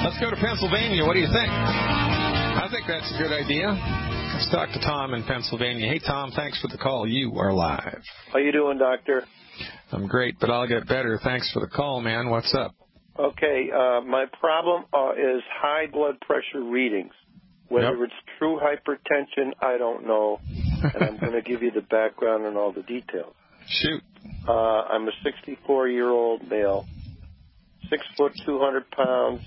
Let's go to Pennsylvania. What do you think? I think that's a good idea. Let's talk to Tom in Pennsylvania. Hey, Tom, thanks for the call. You are live. How you doing, Doctor? I'm great, but I'll get better. Thanks for the call, man. What's up? Okay, my problem is high blood pressure readings. Whether it's true hypertension, I don't know, and I'm going to give you the background and all the details. Shoot. I'm a 64-year-old male, 6 foot, 200 pounds.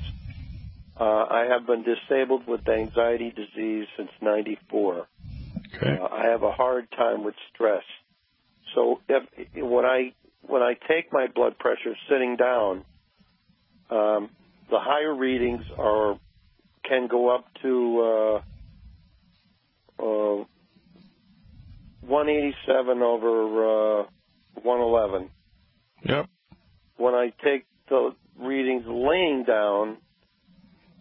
I have been disabled with anxiety disease since '94. Okay. I have a hard time with stress. So when I take my blood pressure sitting down, the higher readings can go up to 187 over 111. Yep. When I take the readings laying down,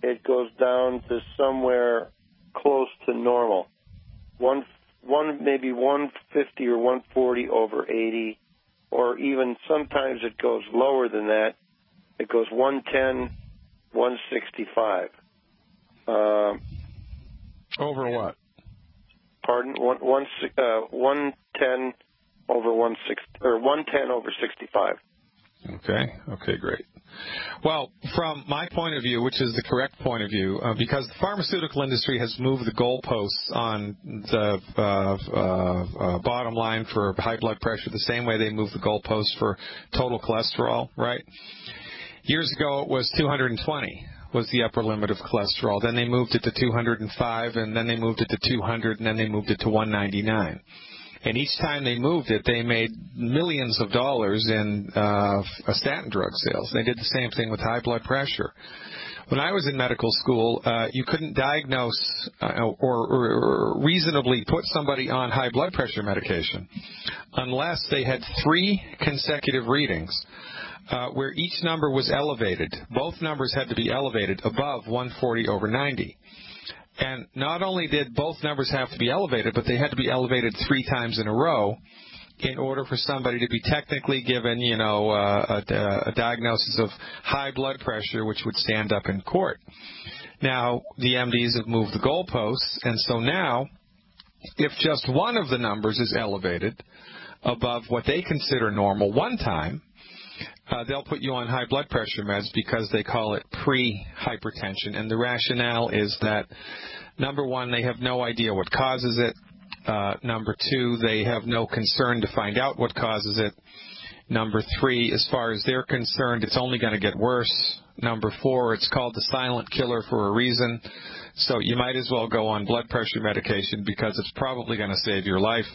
it goes down to somewhere close to normal. Maybe 150 or 140 over 80, or even sometimes it goes lower than that. It goes 110, 165. Over what? Pardon? 110 over 160, or 110 over 65. Okay, great. Well, from my point of view, which is the correct point of view, because the pharmaceutical industry has moved the goalposts on the bottom line for high blood pressure the same way they moved the goalposts for total cholesterol, right? Years ago, it was 220 was the upper limit of cholesterol. Then they moved it to 205, and then they moved it to 200, and then they moved it to 199. And each time they moved it, they made millions of dollars in statin drug sales. They did the same thing with high blood pressure. When I was in medical school, you couldn't diagnose or reasonably put somebody on high blood pressure medication unless they had 3 consecutive readings where each number was elevated. Both numbers had to be elevated above 140 over 90. And not only did both numbers have to be elevated, but they had to be elevated 3 times in a row in order for somebody to be technically given, a diagnosis of high blood pressure, which would stand up in court. Now, the MDs have moved the goalposts, and so now, if just one of the numbers is elevated above what they consider normal one time, they'll put you on high blood pressure meds because they call it pre-hypertension. And the rationale is that, number one, they have no idea what causes it. Number 2, they have no concern to find out what causes it. Number 3, as far as they're concerned, it's only going to get worse. Number 4, it's called the silent killer for a reason. So you might as well go on blood pressure medication because it's probably going to save your life.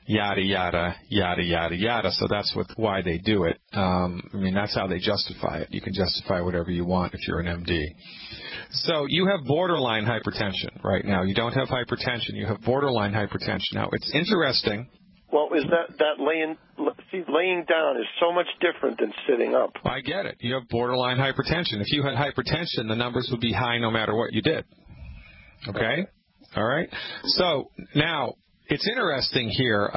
Yada, yada, yada, yada, yada. So that's why they do it. That's how they justify it. You can justify whatever you want if you're an MD. So you have borderline hypertension right now. You don't have hypertension. You have borderline hypertension. Now, it's interesting. Well, is that laying down is so much different than sitting up. I get it. You have borderline hypertension. If you had hypertension, the numbers would be high no matter what you did. Okay? All right? So now, it's interesting here,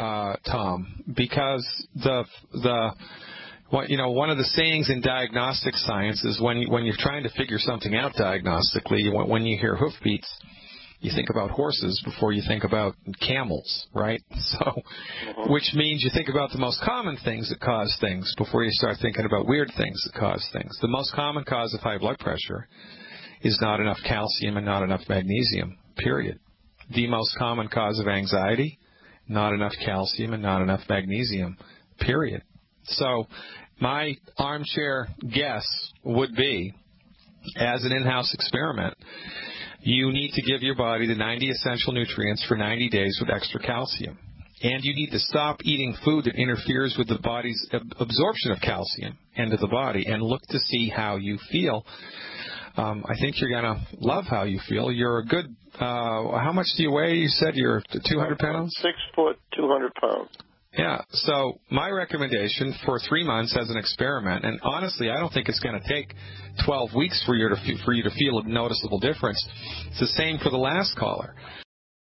Tom, because one of the sayings in diagnostic science is when you're trying to figure something out diagnostically, when you hear hoofbeats, you think about horses before you think about camels, right? So, which means you think about the most common things that cause things before you start thinking about weird things that cause things. The most common cause of high blood pressure is not enough calcium and not enough magnesium, period. The most common cause of anxiety, not enough calcium and not enough magnesium, period. So my armchair guess would be, as an in-house experiment, you need to give your body the 90 essential nutrients for 90 days with extra calcium. And you need to stop eating food that interferes with the body's absorption of calcium into the body and look to see how you feel. I think you're going to love how you feel. You're a good, how much do you weigh? You said you're 200 pounds? 6 foot, 200 pounds. Yeah, so my recommendation for 3 months as an experiment, and honestly, I don't think it's going to take 12 weeks for you to feel a noticeable difference. It's the same for the last caller.